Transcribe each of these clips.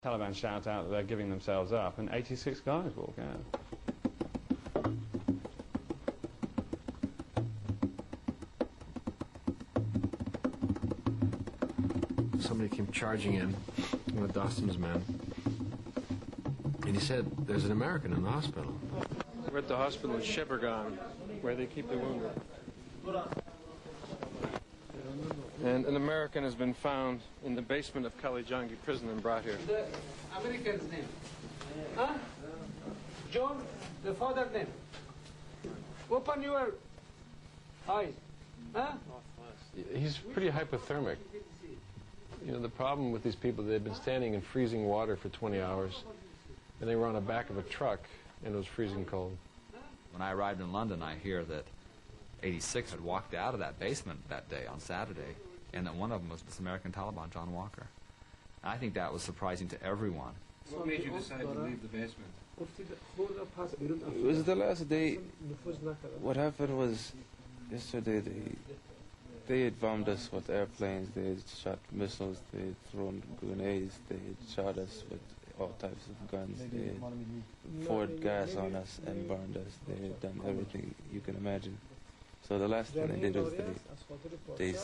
Taliban shout out that they're giving themselves up, and 86 guys walk out. Somebody came charging in, one of Dostum's men, and he said, "There's an American in the hospital." We're at the hospital in Sheberghan, where they keep the wounded. And an American has been found in the basement of qala-e-jangi prison and brought here. The American's name? Huh? John, the father's name. Open your eyes. Huh? He's pretty hypothermic. You know, the problem with these people, they've been standing in freezing water for 20 hours, and they were on the back of a truck, and it was freezing cold. When I arrived in London, I hear that 86 had walked out of that basement that day on Saturday, and that one of them was this American Taliban, John Walker. And I think that was surprising to everyone. What made you decide to leave the basement? It was the last day. What happened was, yesterday they had bombed us with airplanes, they had shot missiles, they had thrown grenades, they had shot us with all types of guns, they had poured gas on us and burned us, they had done everything you can imagine. So the last thing they did was they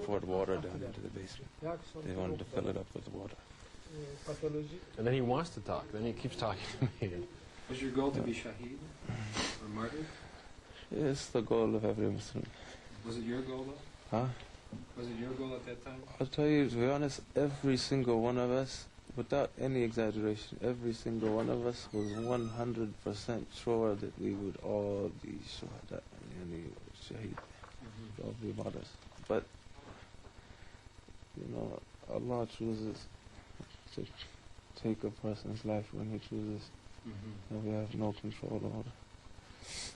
poured water down into the basement. They wanted to fill it up with water. And then he wants to talk, then he keeps talking to me. Was your goal to be shaheed or martyred? It's the goal of every Muslim. Was it your goal though? Huh? Was it your goal at that time? I'll tell you, to be honest, every single one of us, without any exaggeration, every single one of us was 100% sure that we would all be shuhada and shaheed, all be martyrs. But, you know, Allah chooses to take a person's life when He chooses, and we have no control over it.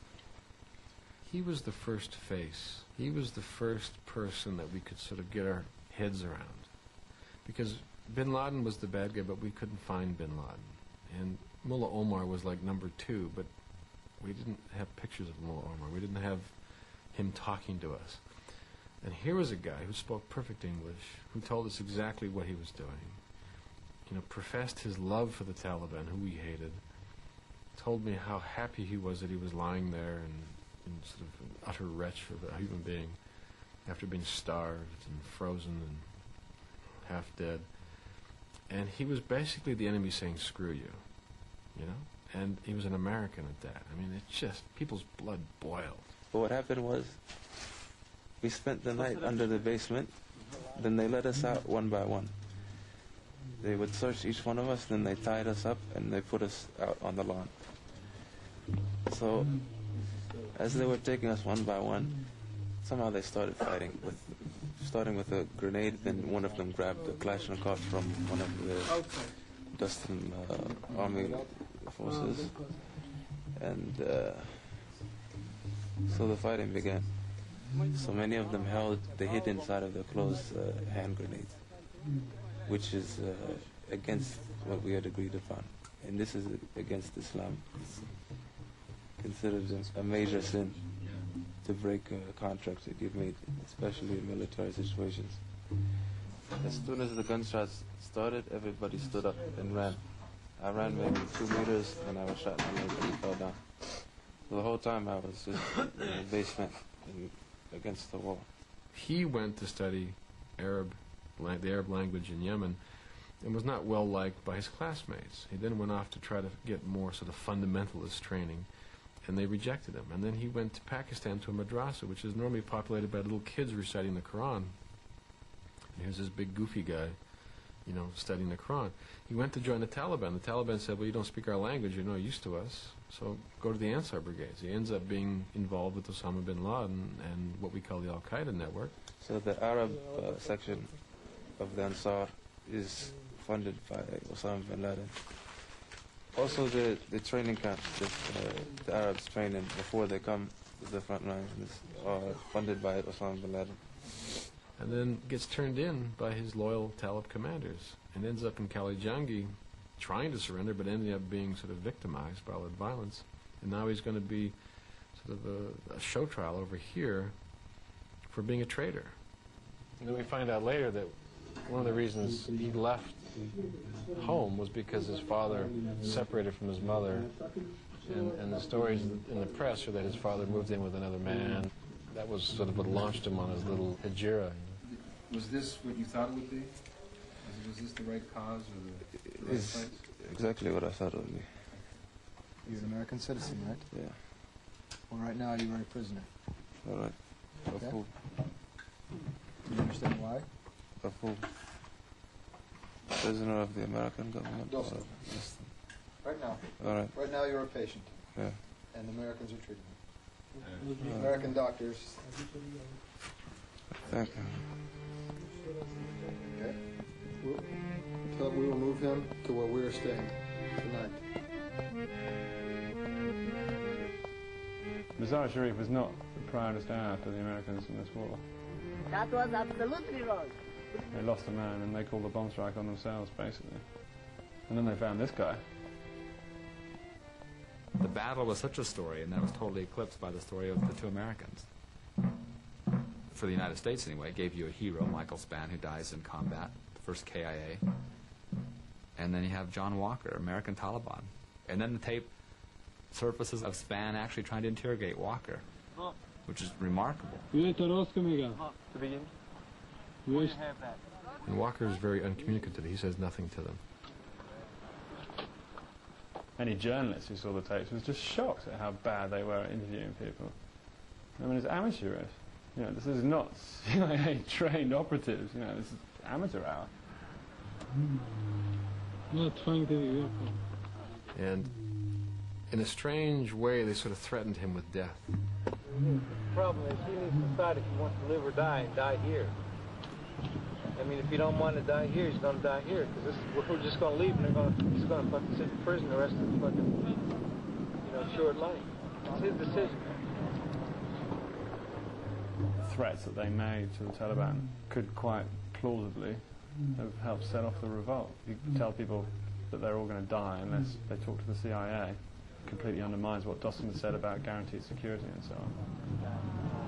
He was the first face. He was the first person that we could sort of get our heads around. Because Bin Laden was the bad guy, but we couldn't find Bin Laden. And Mullah Omar was like number 2, but we didn't have pictures of Mullah Omar. We didn't have him talking to us. And here was a guy who spoke perfect English, who told us exactly what he was doing. You know, professed his love for the Taliban, who we hated. Told me how happy he was that he was lying there and sort of an utter wretch of a human being after being starved and frozen and half dead. And he was basically the enemy saying, screw you, you know? And he was an American at that. I mean, it's just, people's blood boiled. But what happened was, we spent the night under the basement, then they let us out one by one. They would search each one of us, then they tied us up and they put us out on the lawn. So, as they were taking us one by one, somehow they started fighting, starting with a grenade, then one of them grabbed a Kalashnikov from one of the Dustin army forces, and so the fighting began. So many of them they hid inside of their clothes hand grenades, which is against what we had agreed upon, and this is against Islam. It's considered a major sin to break a contract that you've made, especially in military situations. As soon as the gunshots started, everybody stood up and ran. I ran maybe 2 meters and I was shot in the leg and fell down. So the whole time I was just in the basement and against the wall. He went to study the Arab language in Yemen and was not well liked by his classmates. He then went off to try to get more sort of fundamentalist training, and they rejected him. And then he went to Pakistan to a madrasa, which is normally populated by little kids reciting the Quran. And here's this big goofy guy, you know, studying the Quran. He went to join the Taliban. The Taliban said, well, you don't speak our language, you're no use to us, so go to the Ansar brigades. He ends up being involved with Osama bin Laden and what we call the Al-Qaeda network. So the Arab section of the Ansar is funded by Osama bin Laden. Also, the training camp that the Arabs train in before they come to the front lines are funded by Osama bin Laden. And then gets turned in by his loyal Talib commanders and ends up in qala-e-jangi trying to surrender, but ending up being sort of victimized by all that violence. And now he's going to be sort of a show trial over here for being a traitor. And then we find out later that one of the reasons he left home was because his father separated from his mother. And the stories in the press are that his father moved in with another man. That was sort of what launched him on his little hijira. Was this what you thought it would be? Was this the right cause or the right It's place? exactly what I thought it would be. You're an American citizen, right? Yeah. Well, right now you are a prisoner. All right. Of Okay. who? Do you understand why? Of who? Prisoner of the American government? Dos. Or just- Right now. All right. Right now you're a patient, Yeah. and the Americans are treating you. American doctors. Thank you. Okay. We will move him to where we are staying tonight. Mazar Sharif was not the proudest heir to the Americans in this war. That was absolutely wrong. They lost a man and they called the bomb strike on themselves, basically. And then they found this guy. The battle was such a story, and that was totally eclipsed by the story of the two Americans. For the United States, anyway, it gave you a hero, Michael Spann, who dies in combat, the first KIA. And then you have John Walker, American Taliban. And then the tape surfaces of Spann actually trying to interrogate Walker, which is remarkable. And Walker is very uncommunicative. He says nothing to them. Any journalist who saw the tapes was just shocked at how bad they were at interviewing people. I mean, it's amateurish. You know, this is not CIA trained operatives. You know, this is amateur hour. And in a strange way, they sort of threatened him with death. The problem is he needs to decide if he wants to live or die, and die here. I mean, if you don't want to die here, he's going to die here, because we're just going to leave, and he's going to fucking sit in prison the rest of his fucking, short life. It's his decision. The threats that they made to the Taliban could quite plausibly have helped set off the revolt. You tell people that they're all going to die unless they talk to the CIA. Completely undermines what Dostum had said about guaranteed security and so on.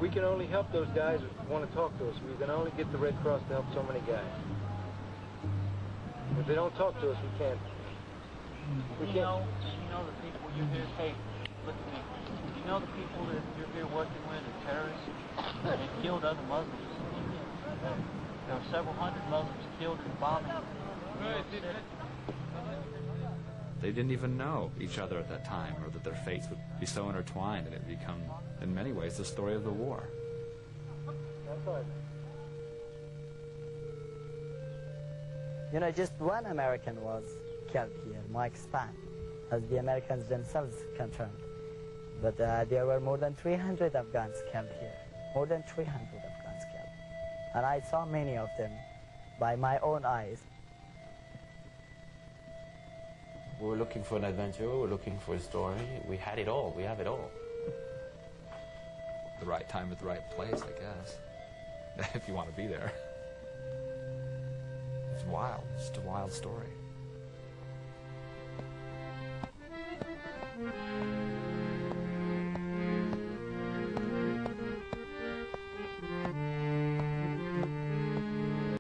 We can only help those guys who want to talk to us. We can only get the Red Cross to help so many guys. If they don't talk to us, we can't. You know the people you're here, hey, look at me. You know the people that you're here working with are terrorists? They killed other Muslims. There were several hundred Muslims killed in the bombing in New York City. They didn't even know each other at that time, or that their fates would be so intertwined, and it would become, in many ways, the story of the war. That's right. You know, just one American was killed here, Mike Spann, as the Americans themselves confirmed. But there were more than 300 Afghans killed here, more than 300 Afghans killed. And I saw many of them by my own eyes. We were looking for an adventure, we were looking for a story. We had it all, we have it all. The right time at the right place, I guess, if you want to be there. It's wild. It's just a wild story.